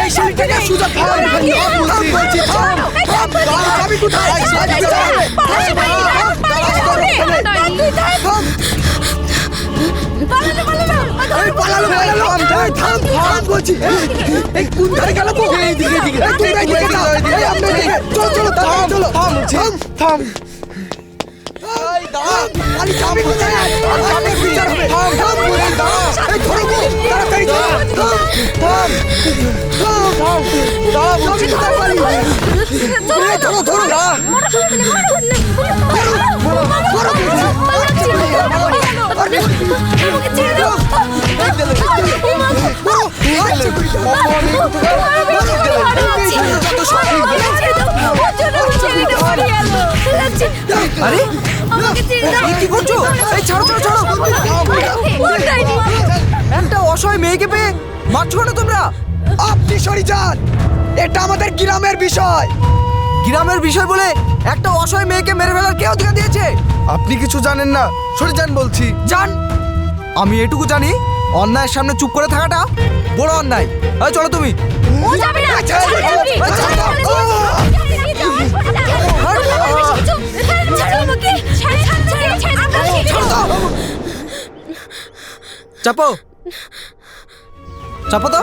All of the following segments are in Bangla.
এই শাড়িটাকে সুজা থাম বলছি, থাম। আমি কোথায়? পালালো থাম বলছি। এই কোন ধারে গেল? এইদিকে চলো থাম। আমি কোথায়? আমি বিচার হবে। থাম বলছি, এই ধরো তাড়াতাড়ি থাম বলছি, ধরো আরে কি করছো? এই ছাড়ো একটা অসহায় মেয়েকে পেয়ে মারছো না তোমরা? আপনি সরি যান, এটা আমাদের গ্রামের বিষয়। গ্রামের বিষয় বলে একটা অসহায় মেয়েকে মেরে ফেলার কে অধিকার দিয়েছে? আপনি কিছু জানেন না, সরে যান বলছি। জান, আমি এটুকু জানি অন্যায়ের সামনে চুপ করে থাকাটা বড় অন্যায়। এই চলো তুমি। চাপো তো।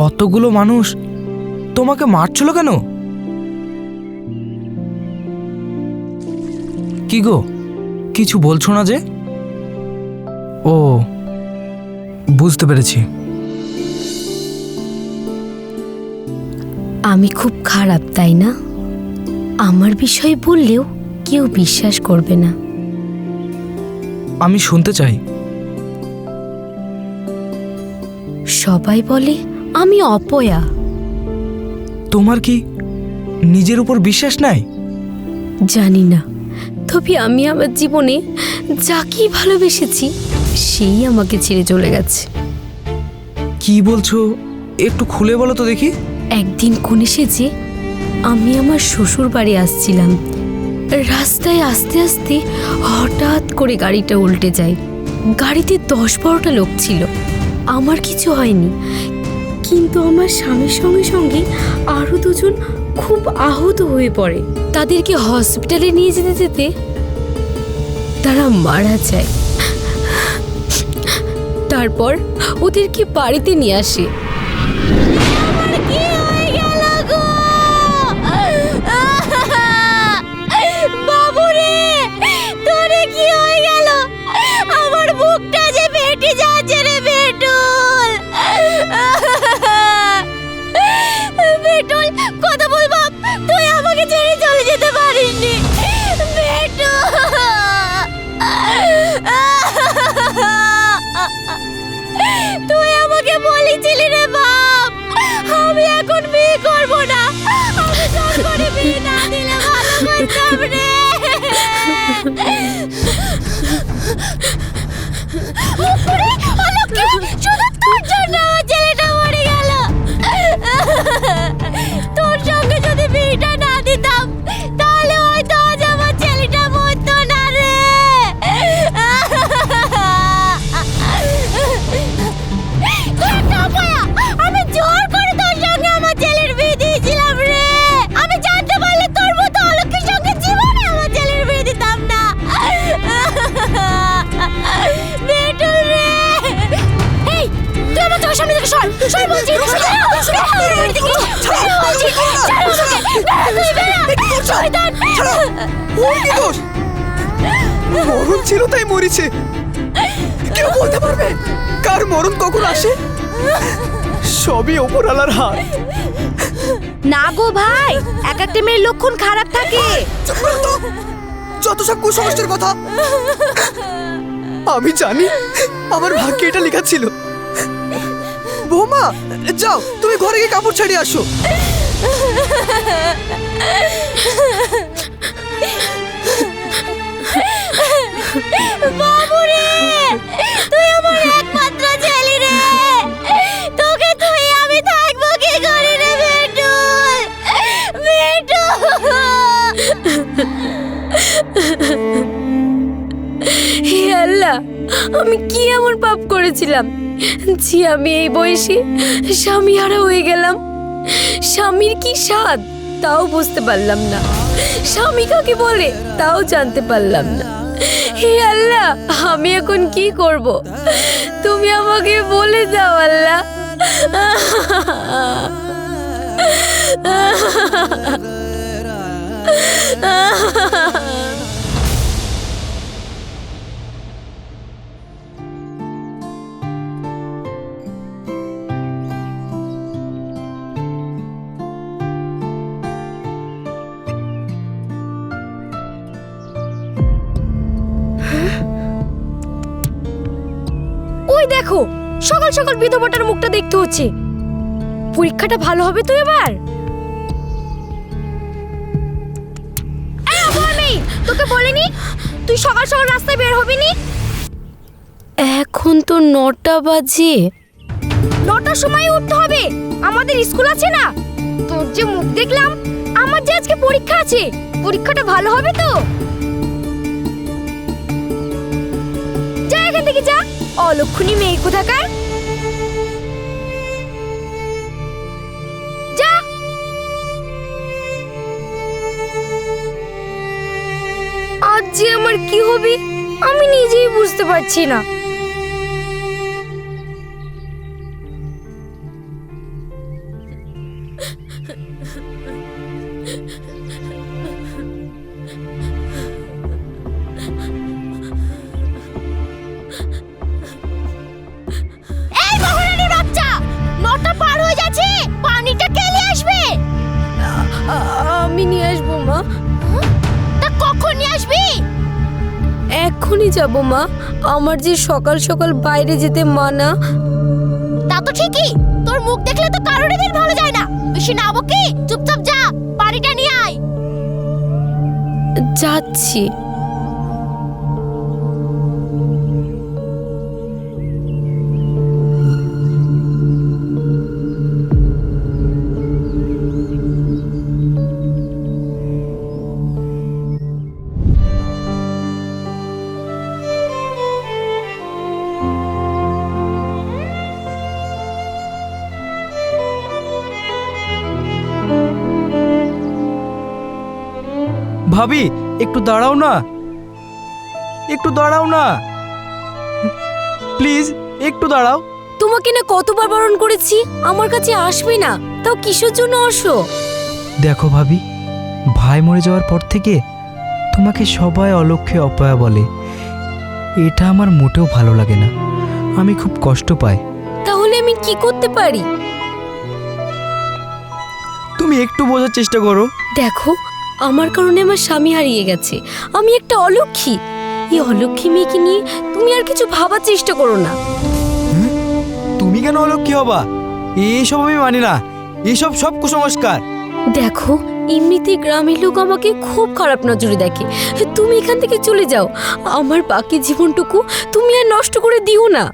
অতগুলো মানুষ তোমাকে মারছিল কেন? কি গো, কিছু বলছো না যে? ও, বুঝতে পেরেছি। আমি খুব খারাপ, তাই না? আমার বিষয়ে বললেও কেউ বিশ্বাস করবে না। আমি শুনতে চাই। সবাই বলে আমি অপয়া। তোমার কি নিজের উপর বিশ্বাস নাই? জানি না, তবে আমি আমার জীবনে যাকেই ভালোবেসেছি সেই আমাকে ছেড়ে চলে গেছে। কি বলছো, একটু খুলে বলো তো দেখি। একদিন কোন সেজে আমি আমার শ্বশুর বাড়ি আসছিলাম। রাস্তায় আস্তে আস্তে হঠাৎ করে গাড়িটা উল্টে যায়। গাড়িতে 10-12টা লোক ছিল। আমার কিছু হয়নি, কিন্তু আমার স্বামীর সঙ্গে সঙ্গে আরো 2জন খুব আহত হয়ে পড়ে। তাদেরকে হসপিটালে নিয়ে যেতে যেতে তারা মারা যায়। তারপর ওদেরকে বাড়িতে নিয়ে আসে। তুই আমাকে বলেছিলি রে বাপ, আমি এখন বিয়ে করব না। আমি জোর করে বিয়ে না দিলে ভালো করতাম রে। শুধু তোর জন্য আমার ছেলেটা মরে গেল। তোর সঙ্গে যদি বিয়েটা না দিতাম তাহলে হয়তো আজ আমার ছেলেটা মরতো না রে। আমি জোর করে তোর সঙ্গে আমার ছেলের বিয়ে দিয়েছিলাম রে। আমি জানতে পারলে তোর মতো অলক্ষের সঙ্গে জীবনে আমার ছেলের বিয়ে দিতাম না। বেটুল রে, এই তুই আমার চোখের সামনে থেকে সর বলছি। মরণ ছিল তাই মরেছে। কেউ বলতে পারবে কার মরণ কখন আসে? সবই ওপরওয়ালার হাত। না গো ভাই, এক একটা মেয়ের লক্ষণ খারাপ থাকে। যত সব কুসংস্কারের কথা। আমি জানি আমার ভাগ্যে এটা লেখা ছিল। বৌমা, যাও তুমি ঘরে গিয়ে কাপড় ছাড়িয়ে আসো। বাবুরে, তুই আমার একমাত্র ছেলে রে, তোকে তুই আমি থাকবো কি করে রে বেটুল, হে আল্লাহ, আমি কি এমন পাপ করেছিলাম যে আমি এই বয়সে স্বামী হারা হয়ে গেলাম। স্বামীর কি স্বাদ তাও বুঝতে পারলাম না, স্বামী কাকে বলে তাও জানতে পারলাম না। হে আল্লাহ, আমি এখন কি করব? তুমি আমাকে বলে দাও আল্লাহ। ওই দেখো, সকাল সকাল বিধবাটার মুখটা দেখতে হচ্ছে। পরীক্ষাটা ভালো হবে তো এবার? তোকে বলিনি তুই সকাল সকাল রাস্তায় বের হবি নি? এখন তো 9টা বাজে। 9টার সময় উঠতে হবে, আমাদের স্কুল আছে না। তোর যে মুখ দেখলাম, আমার যে আজকে পরীক্ষা আছে, পরীক্ষাটা ভালো হবে তো? যা এখান থেকে যা, অলক্ষণী মেয়ে কোথাকার। যা। আজ যে আমার কি হবে আমি নিজেই বুঝতে পারছি না। এই মহারানীর বাচ্চা, 9টা পার হয়ে যাচ্ছে, পানিটা কে নিয়ে আসবে? আমি নিয়ে আসবো মা। তা কখন নিয়ে আসবি? এখনই যাব মা, আমার যে সকাল সকাল বাইরে যেতে মানা। তা তো ঠিকই, তোর মুখ দেখলে তো কারোরই দিন ভালো যায় না। বেশি না বকি, চুপচাপ যা, পানিটা নিয়ে আয়। যাচ্ছি। ভাবি, একটু দাঁড়াও না, একটু দাঁড়াও না, প্লিজ একটু দাঁড়াও। তোমাকে না কতবার বারণ করেছি আমার কাছে আসবে না, তাও কিসের জন্য আসো? দেখো ভাবি, ভাই মরে যাওয়ার পর থেকে তোমাকে সবাই অলক্ষ্যে অপয়া বলে। এটা আমার মোটেও ভালো লাগে না, আমি খুব কষ্ট পাই। তাহলে আমি কি করতে পারি? তুমি একটু বোঝার চেষ্টা করো। দেখো, আমার কারণে আমার স্বামী হারিয়ে গেছে, আমি একটা অলক্ষী। এই অলক্ষী মেয়েকে নিয়ে তুমি আর কিছু ভাবার চেষ্টা করো না। তুমি কেন অলক্ষ্যী হবা? এসব আমি মানি না, এসব সব কুসংস্কার। দেখো, এমনিতে গ্রামের লোক আমাকে খুব খারাপ নজরে দেখে। তুমি এখান থেকে চলে যাও, আমার বাকি জীবনটুকু তুমি আর নষ্ট করে দিও না।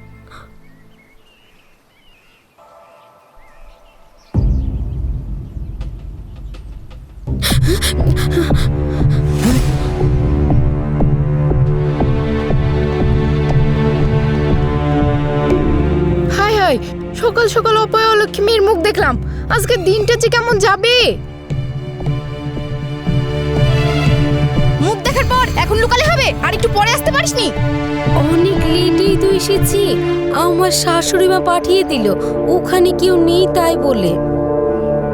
হাই হাই, সকাল সকাল অপয়া লক্ষ্মীর মুখ দেখলাম, আজকে দিনটা যে কেমন যাবে। মুখ দেখার পর এখন লুকালে হবে? আর একটু পরে আসতে পারিসনি? অনেক লেটেই তো এসেছি, আমার শাশুড়ি মা পাঠিয়ে দিল, ওখানে কেউ নেই তাই বলে।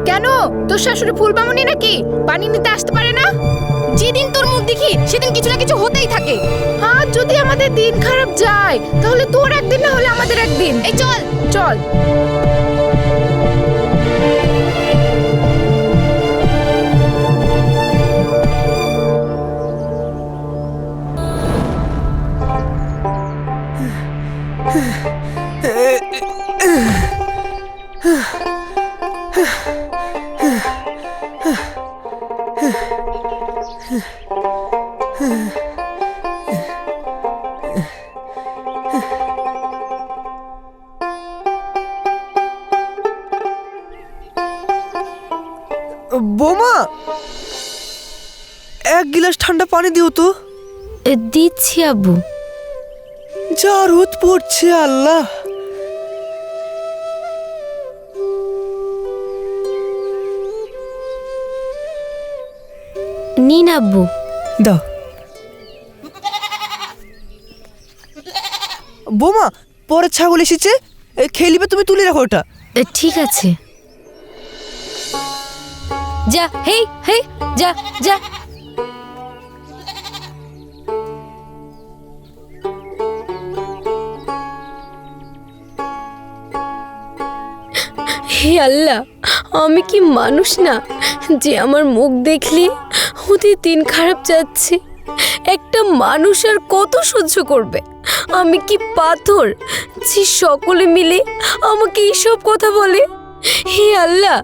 কেন, তোর শাশুড়ি ফুলবামনি নাকি? পানি নিতে আসতে পারে না? যেদিন তোর মুখ দেখি সেদিন কিছু না কিছু হতেই থাকে। আর যদি আমাদের দিন খারাপ যায়, তাহলে তোর একদিন না হলে আমাদের একদিন। এই চল চল। বোমা, এক গিলাস ঠান্ডা পানি দিও তো। দিচ্ছি আব্বু। যা রোদ পড়ছে আল্লাহ। নিন আব্বু। দাও। বোমা, পরে ছাগল এসেছে, খেলিবে, তুমি তুলে রাখো ওটা। ঠিক আছে। যা, হেই হেই, যা যা। হে আল্লাহ, আমি কি মানুষ না যে আমার মুখ দেখলে ওদের দিন খারাপ যাচ্ছে? একটা মানুষ আর কত সহ্য করবে? আমি কি পাথর যে সকলে মিলে আমাকে এইসব কথা বলে? হে আল্লাহ,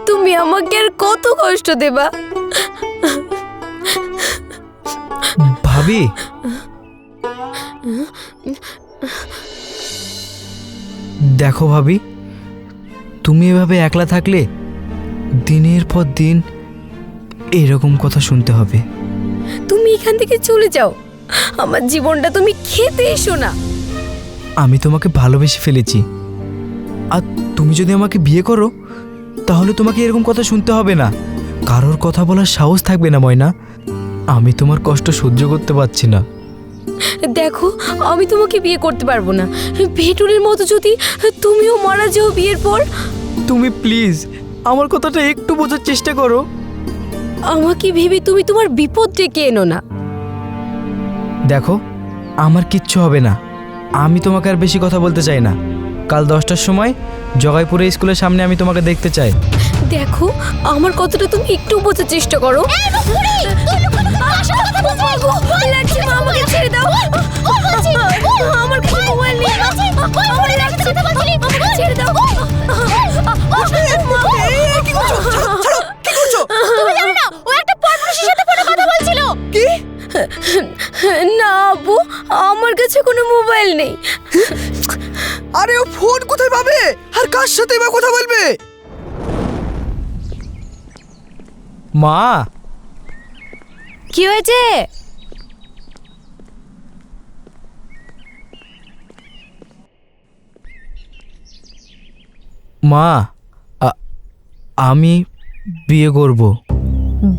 তুমি আমাকে আর কত কষ্ট দেবা? ভাবি, দেখো ভাবি, তুমি এভাবে একলা থাকলে দিনের পর দিন এরকম কথা শুনতে হবে। তুমি এখান থেকে চলে যাও, আমার জীবনটা তুমি খেতে এসো না। আমি তোমাকে ভালোবেসে ফেলেছি, আর তুমি যদি আমাকে বিয়ে করো তাহলে তোমাকে এরকম কথা শুনতে হবে না, কারোর কথা বলার সাহস থাকবে না ময়না। আমি তোমার কষ্ট সহ্য করতে পারছি না। দেখো, আমি তোমাকে বিয়ে করতে পারবো না। ভেটুলের মতো যদি তুমিও মারা যাও বিয়ের পর। তুমি প্লিজ আমার কথাটা একটু বোঝার চেষ্টা করো। আমাকে ভেবে তুমি তোমার বিপদ ডেকে এনো না। দেখো, আমার কিচ্ছু হবে না, আমি তোমাকে আর বেশি কথা বলতে চাই না। কাল 10টার সময় জগাইপুরে স্কুলের সামনে আমি তোমাকে দেখতে চাই। দেখো, আমার কথাটা তুমি একটু বোঝার চেষ্টা করো। লাগছে মা, আমাকে ছেড়ে দাও। আমার কাছে মোবাইল নেই, আমার লাগছে, আমাকে ছেড়ে দাও। কি করছো? ছাড়ো, কি করছো? তুমি জানো না ও একটা পরপুরুষের সাথে ফোনে কথা বলছিল? কি? না আব্বু, আমার কাছে কোনো মোবাইল নেই। আরে ও ফোন কোথায় পাবে আর কার সাথে বা কথা বলবে? মা, কি হয়েছে? মা, আমি বিয়ে করব।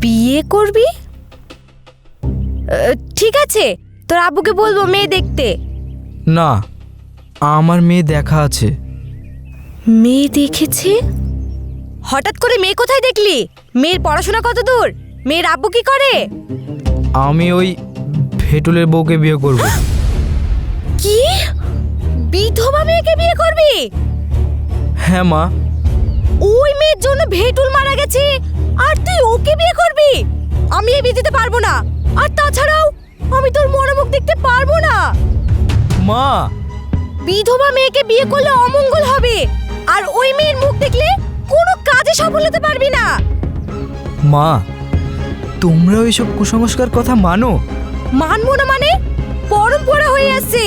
বিয়ে করবি? ঠিক আছে, তোর আব্বুকে বলবো মেয়ে দেখতে। না, আমার মেয়ে দেখা আছে। মেয়ে দেখেছে? হঠাৎ করে মেয়ে কোথায় দেখলি? মেয়ের পড়াশোনা কত দূর? মেয়ের আব্বু কি করে? আমি ওই ভেটুলের বউকে বিয়ে করব। কি? বিধবা মেয়েকে বিয়ে করবি? হ্যাঁ মা। ওই মেয়ের জন্য ভেটুল মারা গেছে আর তুই ওকে বিয়ে করবি? আমি এই বিয়ে দিতে পারবো না, আর তাছাড়াও আমি তোর মনোমুখ দেখতে পারবো না। মা, বিধবা মেয়েকে বিয়ে করলে অমঙ্গল হবে, আর ওই মেয়ের মুখ দেখলে কোনো কাজে সফল হতে পারবি না। মা, তোমরা ওইসব কুসংস্কার কথা মানো? মানবো না মানে? পরম্পরা হয়ে আসছে,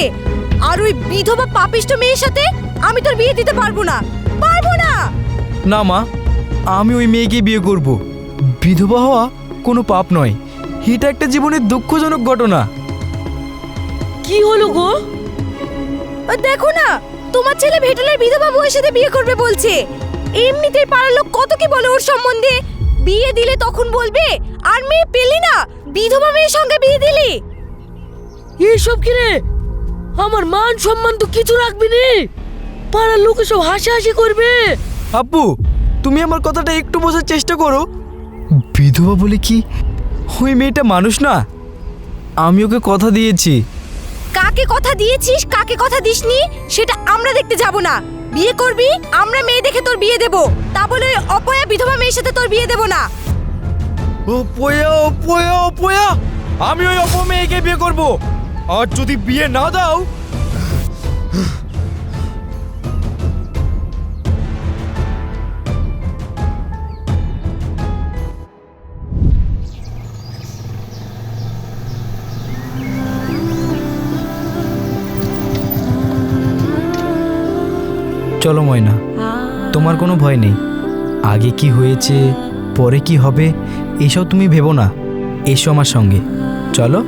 আর ওই বিধবা পাপিষ্ট মেয়ের সাথে আমি তোর বিয়ে দিতে পারবো না, পারবো না। না মা, আমি ওই মেয়েকে বিয়ে করব। বিধবা হওয়া কোনো পাপ নয়, এটা একটা জীবনের দুঃখজনক ঘটনা। কি হলো গো? দেখো না, তোমার ছেলে ভেটুলের বিধবা বউয়ের সাথে বিয়ে করবে বলছে। এমনিতেই পাড়ার লোক কত কি বলে ওর সম্বন্ধে। বিয়ে দিলে তখন বলবে আর মেয়ে পেলি না, বিধবা মেয়ের সঙ্গে বিয়ে দিলি। এইসব কি রে? আমার মান সম্মান তো কিছু রাখবি নি, পাড়ার লোকে সব হাসাহাসি করবে। আব্বু, তুমি আমার কথাটা একটু বোঝার চেষ্টা করো। বিধবা বলে কি ওই মেয়েটা মানুষ না? আমি ওকে কথা দিয়েছি। কাকে কথা দিয়েছিস, কাকে কথা দিসনি সেটা আমরা দেখতে যাব না। বিয়ে করবি, আমরা মেয়ে দেখে তোর বিয়ে দেব, তা বলে ওই অপয়া বিধবা মেয়ের সাথে তোর বিয়ে দেব না। ও পোয়া, ও পোয়া, ও পোয়া, আমি ওই অপমেয়েকে বিয়ে করব। আর যদি বিয়ে না দাও চলো ময়না, তোমার কোনো ভয় নেই। আগে কি হয়েছে, পরে কি হবে, এসব তুমি ভেবো না। এসো আমার সঙ্গে, চলো।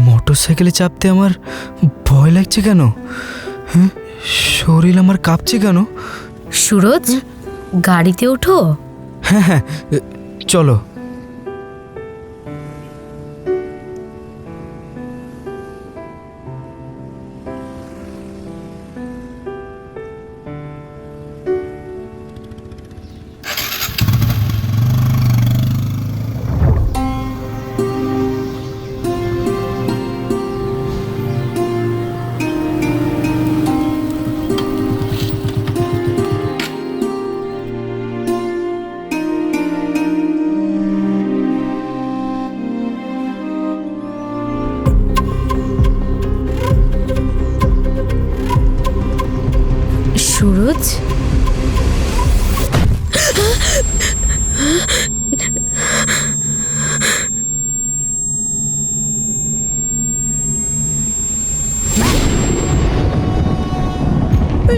মোটরসাইকেলে চাপতে আমার ভয় লাগছে কেন? হ্যাঁ, শরীর আমার কাঁপছে কেন? সুরজ, গাড়িতে ওঠো। হ্যাঁ হ্যাঁ, চলো। সুরজ,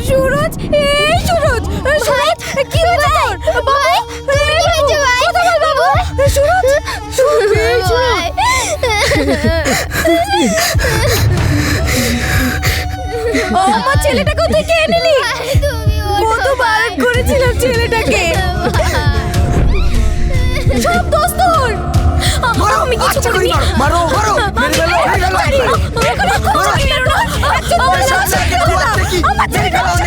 সুরজ, এই সুরজ, সুরজ, কি হয়েছে তোর? বাবা, তুমি কি হয়েছে ভাই? কথা বল বাবু। সুরজ, সুরজ, আমার ছেলেটাকে তুই কে নিলি? কত বারণ করেছিলাম ছেলেটাকে। সব দোষ তোর। আমি কিছু করিনি। মারো মারো, মেরে ফেলো, মেরে ফেলো। আমার ছেলেটা মরে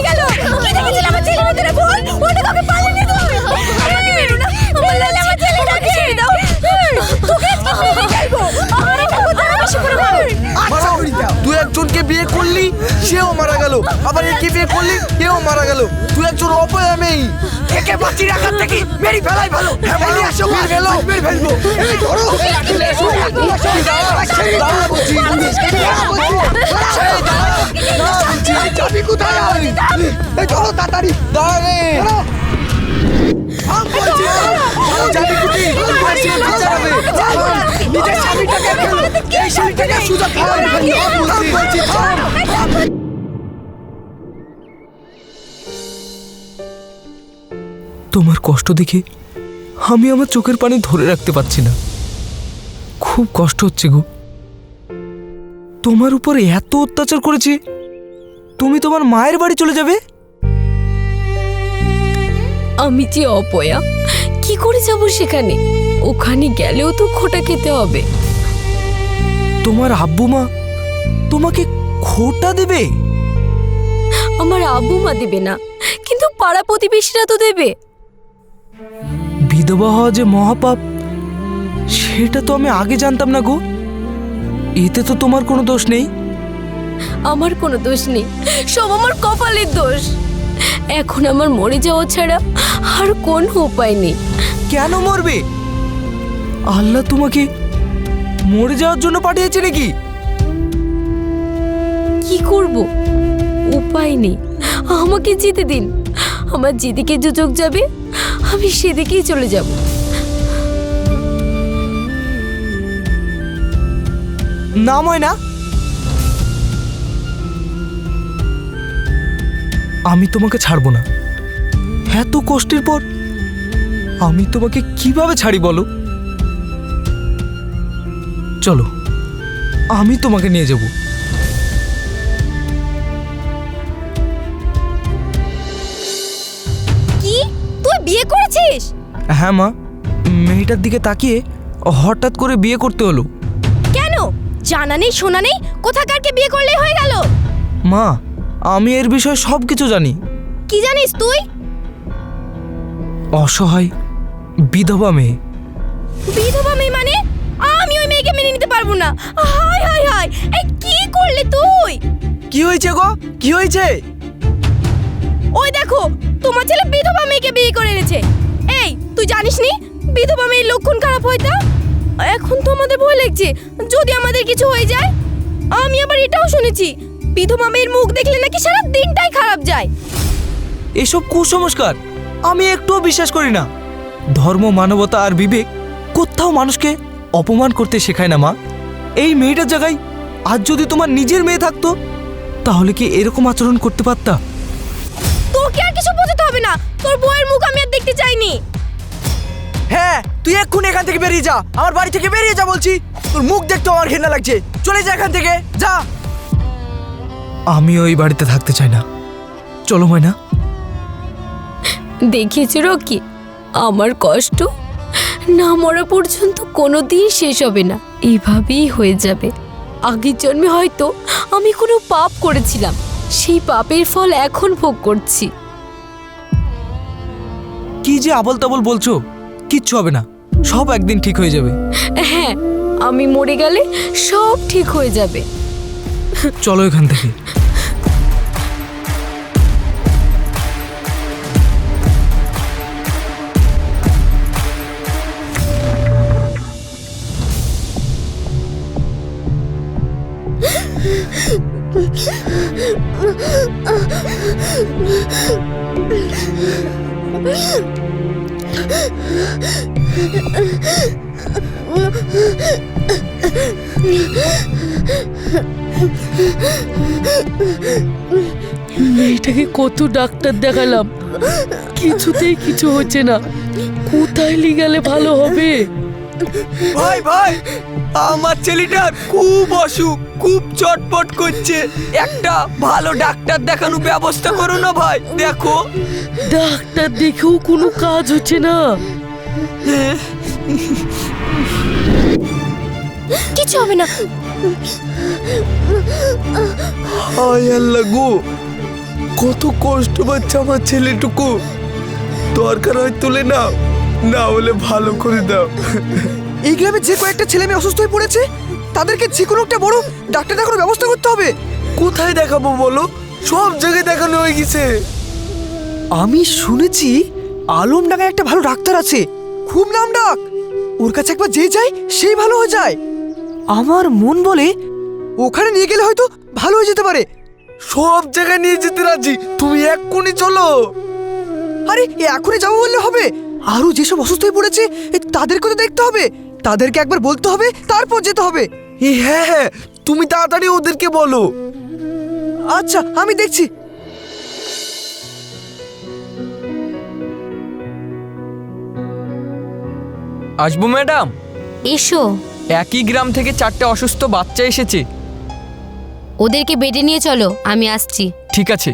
গেল। কি দেখেছিলি আমার ছেলের ভিতরে ভুল? ওটা তোকে পালিয়ে তুই। আমাকে মেরো না। আমার লাল আমার ছেলেটাকে ছেড়ে দাও। তোকে আজকে মেরে ফেলবো। আমার এটা কোথায় বেশি করে মার। আচ্ছা, তুই একজনকে বিয়ে করলি, সেও মারা গেল। আবার একে বিয়ে করলি, এও মারা গেল। তুই একজন অপয়া মেয়ে। একে বাঁচিয়ে রাখার থেকে মেরে ফেলাই ভালো। মেরে আসো, মেরে ফেলো, মেরে ফেলবো। এই ধরো, চাবি কোথায়? এই ধরো তাড়াতাড়ি, দাঁড়াবে। চাবি কোথায়? নিজের স্বামীটাকে ফেলো, এই স্বামীটাকে সুযোগ খাওয়াবে। বলছি থাম। তোমার কষ্ট দেখে আমি আমার চোখের পানি ধরে রাখতে পারছি না। খুব কষ্ট হচ্ছে গো। তোমার উপরে এত অত্যাচার করেছি, তুমি তোমার মায়ের বাড়ি চলে যাবে? আমি যে অপয়া, কি করে যাব সেখানে? ওখানে গেলেও তো খোটা খেতে হবে। তোমার আব্বু মা তোমাকে খোটা দেবে? আমার আব্বু মা দেবে না, কিন্তু পাড়া প্রতিবেশীরা তো দেবে। বিধবা হওয়া যে মহাপাপ, সেটা তো আমি আগে জানতাম না গো। এতে তো তোমার কোনো দোষ নেই। আমার কোনো দোষ নেই, সব আমার কপালের দোষ। এখন আমার মরে যাওয়া ছাড়া আর কোনো উপায় নেই। কেন মরবে? আল্লাহ তোমাকে মরে যাওয়ার জন্য পাঠিয়েছে নাকি? কি করব? উপায় নেই, আমাকে যেতে দিন। আমার যেদিকে চোখ যাবে আমি সেদিকেই চলে যাব। না ময়না, আমি তোমাকে ছাড়বো না। এত কষ্টের পর আমি তোমাকে কিভাবে ছাড়ি বলো? চলো, আমি তোমাকে নিয়ে যাব। কি, তুই বিয়ে করেছিস? হ্যাঁ মা, মেয়েটার দিকে তাকিয়ে হঠাৎ করে বিয়ে করতে হলো। কেন? জানা নেই শোনা নেই, কোথাকারকে বিয়ে করলেই হয়ে গেল? মা, আমি এর বিষয়ে সব কিছু জানি। কি জানিস তুই? অসহায় বিধবা মেয়ে। বিধবা মেয়ে মানে? আমি ওই মেয়েকে মেনে নিতে পারবো না। হায় হায় হায়, এই কি করলি তুই? কি হয়েছে গো? কি হয়েছে? ওই দেখো, তোমার ছেলে বিধবা মেয়েকে বিয়ে করে এনেছে। এই, তুই জানিস নি বিধবা মেয়ের লক্ষণ খারাপ হয় তা? এখন তো আমাদের ভয় লাগছে, যদি আমাদের কিছু হয়ে যায়। আমি আবার এটাও শুনেছি বিধবা মেয়ের মুখ দেখলে নাকি সারা দিনটাই খারাপ যায়। এসব কুসংস্কার আমি একটুও বিশ্বাস করি না। ধর্ম, মানবতা আর বিবেক কোথাও মানুষকে অপমান করতে শেখায় না মা। এই মেয়েটার জায়গায় আজ যদি তোমার নিজের মেয়ে থাকতো তাহলে কি এরকম আচরণ করতে পারতা? তোকে আর কিছু বোঝাতে হবে না, তোর বউয়ের মুখ আমি আর দেখতে চাইনি। হ্যাঁ, তুই এক্ষুনি এখান থেকে বেরিয়ে যা, আমার বাড়ি থেকে বেরিয়ে যা বলছি। তোর মুখ দেখতে আমার ঘৃণা লাগছে, চলে যা এখান থেকে, যা। আমি ওই বাড়িতে থাকতে চাই না। চলো ময়না। দেখেছো রকি, আমার কষ্ট না মরা পর্যন্ত কোনোদিন শেষ হবে না, এইভাবেই হয়ে যাবে। আগের জন্মে হয়তো আমি কোনো পাপ করেছিলাম, সেই পাপের ফল এখন ভোগ করছি। কি যে আবল তাবল বলছো, কিচ্ছু হবে না, সব একদিন ঠিক হয়ে যাবে। হ্যাঁ, আমি মরে গেলে সব ঠিক হয়ে যাবে। চলো এখান থেকে। মেয়েটাকে কত ডাক্তার দেখালাম, কিছুতেই কিছু হচ্ছে না। কোথায় নিয়ে গেলে ভালো হবে? ভাই ভাই, আমার ছেলেটার খুব অসুখ, খুব চটপট করছে, একটা ভালো ডাক্তার দেখানোর ব্যবস্থা করো না ভাই। দেখো, ডাক্তার দেখেও কোনো কাজ হচ্ছে না। কিছু হবে না। হায় আল্লাহ গো, কত কষ্ট পাচ্ছে আমার ছেলেটুকু। দরকার হয় তুলে নাও, না হলে ভালো করে দাও। এই গ্রামে যে কয়েকটা ছেলে মেয়ে অসুস্থ হয়ে পড়েছে, তাদেরকে যে কোনো একটা বড় ডাক্তার দেখানোর ব্যবস্থা করতে হবে। কোথায় দেখাবো বলো? সব জায়গায় দেখানো হয়ে গেছে। আমি শুনেছি আলমডাঙ্গায় একটা ভালো ডাক্তার আছে, খুব নামডাক। ওর কাছে একবার যে যায় সেই ভালো হয়ে যায়। আমার মন বলে ওখানে নিয়ে গেলে হয়তো ভালো হয়ে যেতে পারে। সব জায়গায় নিয়ে যেতে রাজি, তুমি এক্ষুনি চলো। আরে এখনই যাবো বললে হবে? আরো যেসব অসুস্থ হয়ে পড়েছে তাদেরকে তো দেখতে হবে, তাদেরকে একবার বলতে হবে, তারপর যেতে হবে। হ্যাঁ হ্যাঁ, তুমি তাড়াতাড়ি ওদেরকে বলো। আচ্ছা, আমি দেখছি। আসবো ম্যাডাম? এসো। একই গ্রাম থেকে 4টে অসুস্থ বাচ্চা এসেছে। ওদেরকে বেডে নিয়ে চলো, আমি আসছি। ঠিক আছে।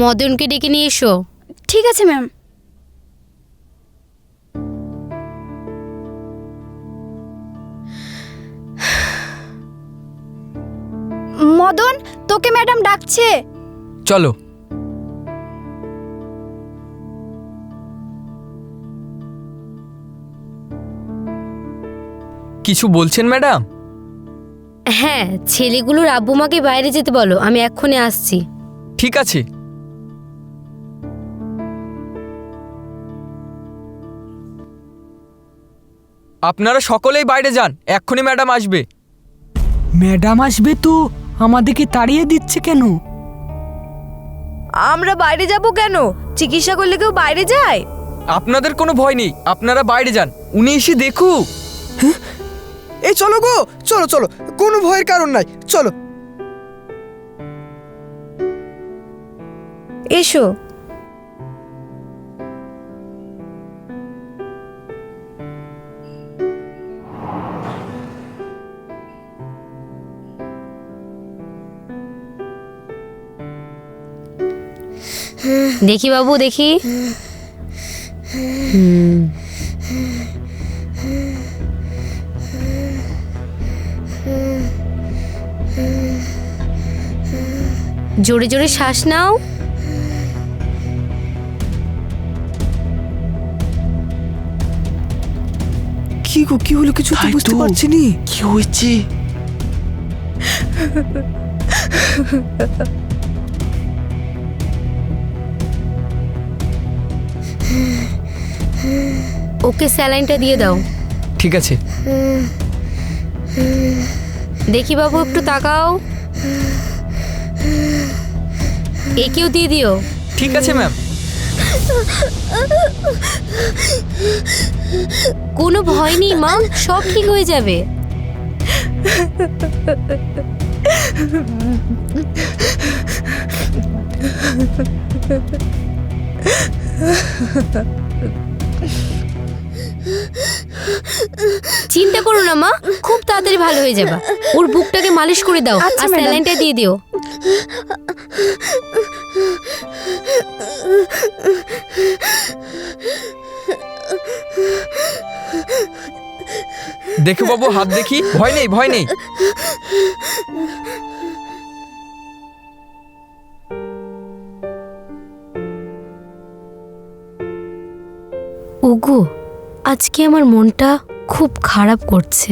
মদনকে ডেকে নিয়ে এসো। ঠিক আছে ম্যাম। মদন, তোকে ম্যাডাম ডাকছে। চলো। কিছু বলছেন ম্যাডাম? হ্যাঁ, ছেলেগুলোর আব্বু মাকে বাইরে যেতে বলো, আমি এক্ষুনি আসছি। ঠিক আছে। আপনারা সকলেই বাইরে যান, এক্ষুনি ম্যাডাম আসবে। ম্যাডাম আসবে তো আমাদেরকে তাড়িয়ে দিচ্ছে কেন? আমরা বাইরে যাব কেন? চিকিৎসা করলে কেউ বাইরে যায়? আপনাদের কোনো ভয় নেই, আপনারা বাইরে যান, উনি এসে দেখুক। এই চলো গো, চলো চলো, কোনো ভয়ের কারণ নাই, চলো। এসো। দেখি বাবু, দেখি। জোরে জোরে শ্বাস নাও। কি গো, কি হলো? কিছু তো বুঝতে পারছি নি। কি হয়েছে? ওকে স্যালাইনটা দিয়ে দাও। ঠিক আছে। দেখি বাবু, একটু তাকাও। একেও দিয়ে দিও। ঠিক আছে ম্যাম। কোনো ভয় নেই মা, সব ঠিক হয়ে যাবে। চিন্তা করো না মা, খুব তাড়াতাড়ি ভালো হয়ে যাবে। ওর বুকটাকে মালিশ করে দাও আর স্যালাইনটা দিয়ে দিও। দেখো বাবু, হাত দেখি। ভয় নেই, ভয় নেই। ওগো, আজকে আমার মনটা খুব খারাপ করছে।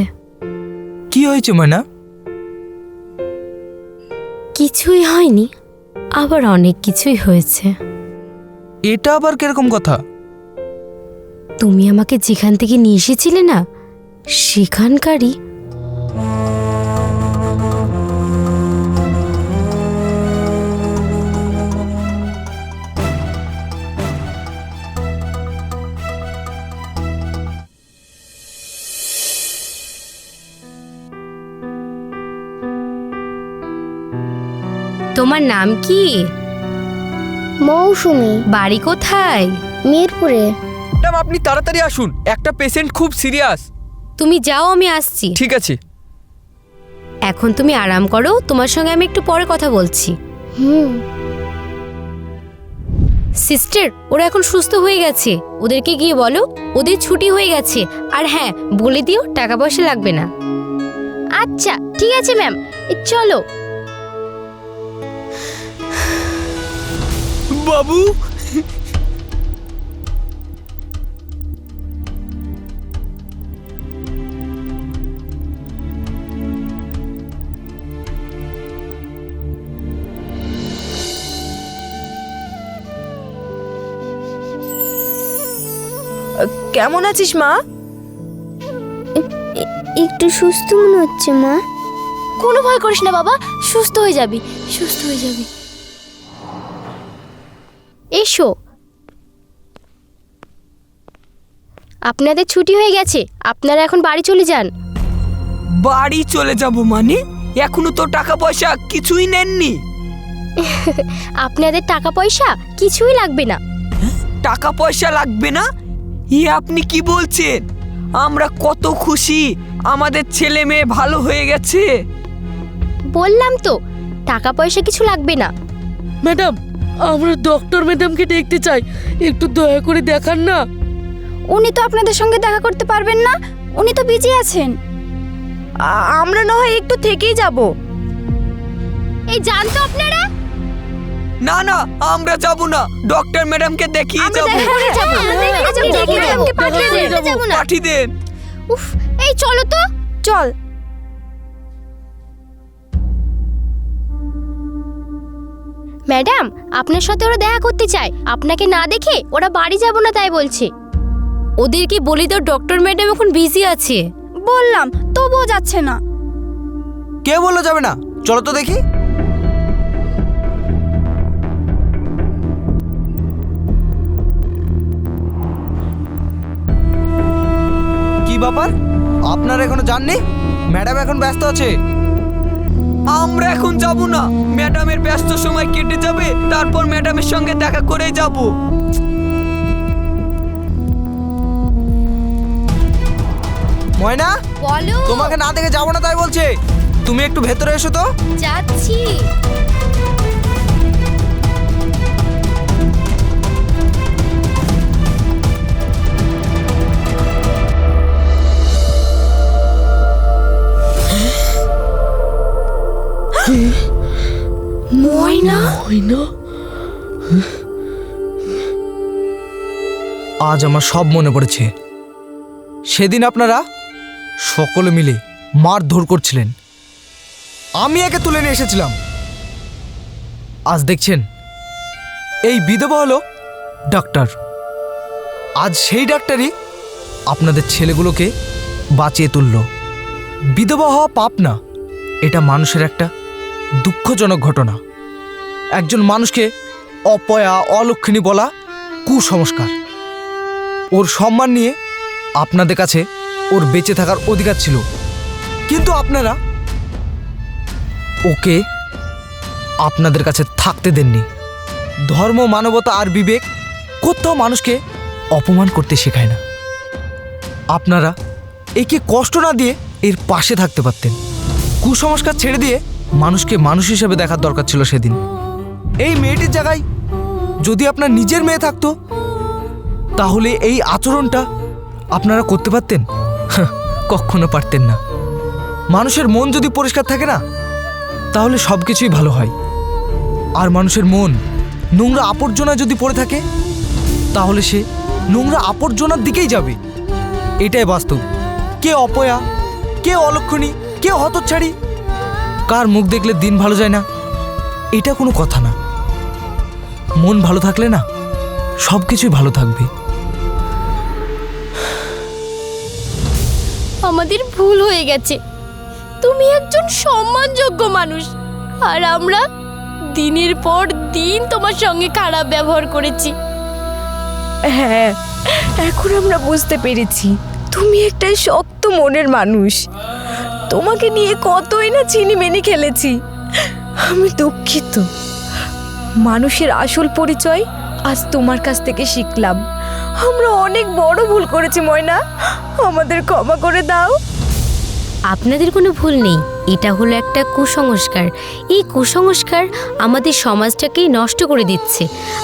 কি হয়েছে ময়না? কিছুই হয়নি, আবার অনেক কিছুই হয়েছে। এটা আবার কিরকম কথা? তুমি আমাকে যেখান থেকে নিয়ে এসেছিলে না, সেখানকারই তোমার নাম কি? মৌসুমী, বাড়ি কোথায়? মিরপুরে। ম্যাডাম, আপনি তাড়াতাড়ি আসুন, একটা পেশেন্ট খুব সিরিয়াস। তুমি যাও, আমি আসছি। ঠিক আছে। এখন তুমি আরাম করো, তোমার সঙ্গে আমি একটু পরে কথা বলছি। সিস্টার, ওরা এখন সুস্থ হয়ে গেছে। ওদেরকে গিয়ে বলো ওদের ছুটি হয়ে গেছে। আর হ্যাঁ, বলে দিও টাকা পয়সা লাগবে না। আচ্ছা ঠিক আছে ম্যাম, চলো। বাবু, কেমন আছিস মা? একটু সুস্থ মনে হচ্ছে মা। কোনো ভয় করিস না বাবা, সুস্থ হয়ে যাবি, সুস্থ হয়ে যাবি। এসো। আপনাদের ছুটি হয়ে গেছে, আপনারা এখন বাড়ি চলে যান। বাড়ি চলে যাব মানে? এখনো তো টাকা পয়সা কিছুই নেননি। আপনাদের টাকা পয়সা কিছুই লাগবে না। টাকা পয়সা লাগবে না? আপনি কি বলছেন? আমরা কত খুশি, আমাদের ছেলে মেয়ে ভালো হয়ে গেছে। বললাম তো, টাকা পয়সা কিছু লাগবে না। ম্যাডাম, আমরা ডক্টর ম্যাডামকে দেখতে চাই, একটু দয়া করে দেখান না। উনি তো আপনাদের সঙ্গে দেখা করতে পারবেন না, উনি তো বিজি আছেন। আমরা না হয় একটু থেকেই যাব। এই জানতো আপনারা? না না, আমরা যাব না, ডক্টর ম্যাডামকে দেখিয়ে যাব। পাঠিয়ে দেন। উফ, এই চলো তো। চল। ম্যাডাম, আপনার সাথে ওরা দেখা করতে চায়, আপনাকে না দেখে ওরা বাড়ি যাব না তাই বলছে। ওদেরকে বলি দাও ডক্টর ম্যাডাম এখন বিজি আছে। বললাম তবুও যাচ্ছে না। কে বললো যাবে না? চলো তো দেখি। কি ব্যাপার, আপনারা এখনো যাননি? ম্যাডাম এখন ব্যস্ত আছে। আমরা এখন যাব না, ম্যাডামের ব্যস্ত সময় কেটে যাবে, তারপর ম্যাডামের সঙ্গে দেখা করে যাব। ময়না, বলো। তোমাকে না দেখে যাবো না তাই বলছে। তুমি একটু ভেতরে এসো তো। যাচ্ছি। ময়না, ময়না, আজ আমার সব মনে পড়েছে। সেদিন আপনারা সকলে মিলে মারধর করছিলেন, আমি একে তুলে নিয়ে এসেছিলাম। আজ দেখছেন এই বিধবা হলো ডাক্তার। আজ সেই ডাক্তারই আপনাদের ছেলেগুলোকে বাঁচিয়ে তুলল। বিধবা হওয়া পাপ না, এটা মানুষের একটা দুঃখজনক ঘটনা। একজন মানুষকে অপয়া অলক্ষিণী বলা কুসংস্কার। ওর সম্মান নিয়ে আপনাদের কাছে ওর বেঁচে থাকার অধিকার ছিল, কিন্তু আপনারা ওকে আপনাদের কাছে থাকতে দেননি। ধর্ম, মানবতা আর বিবেক কোথাও মানুষকে অপমান করতে শেখায় না। আপনারা একে কষ্ট না দিয়ে এর পাশে থাকতে পারতেন। কুসংস্কার ছেড়ে দিয়ে মানুষকে মানুষ হিসেবে দেখার দরকার ছিল সেদিন। এই মেয়েটির জায়গায় যদি আপনার নিজের মেয়ে থাকতো, তাহলে এই আচরণটা আপনারা করতে পারতেন? কখনো পারতেন না। মানুষের মন যদি পরিষ্কার থাকে না, তাহলে সব কিছুই ভালো হয়। আর মানুষের মন নোংরা আবর্জনা যদি পড়ে থাকে, তাহলে সে নোংরা আবর্জনার দিকেই যাবে। এটাই বাস্তব। কে অপয়া, কে অলক্ষণী, কে হতচ্ছাড়ি, কার মুখ দেখলে দিন ভালো যায় না, এটা কোনো কথা না। মন ভালো থাকলে না, সব কিছুই ভালো থাকবে। আমাদের ভুল হয়ে গেছে। তুমি একজন সম্মানযোগ্য মানুষ, আর আমরা দিনের পর দিন তোমার সঙ্গে খারাপ ব্যবহার করেছি। হ্যাঁ, এখন আমরা বুঝতে পেরেছি তুমি একটা শক্ত মনের মানুষ। তোমাকে নিয়ে কতই না চিনিমেনি খেলেছি। আমি দুঃখিত। মানুষের আসল পরিচয় আজ তোমার কাছ থেকে শিখলাম। আমরা অনেক বড় ভুল করেছি ময়না, আমাদের ক্ষমা করে দাও। আপনাদের কোনো ভুল নেই, এটা হলো একটা কুসংস্কার। এই কুসংস্কার আমাদের সমাজটাকেই নষ্ট করে দিচ্ছে।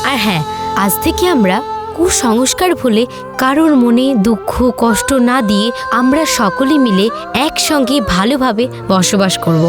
আর হ্যাঁ, আজ থেকে আমরা কুসংস্কার ভুলে কারোর মনে দুঃখ কষ্ট না দিয়ে আমরা সকলে মিলে একসঙ্গে ভালোভাবে বসবাস করব।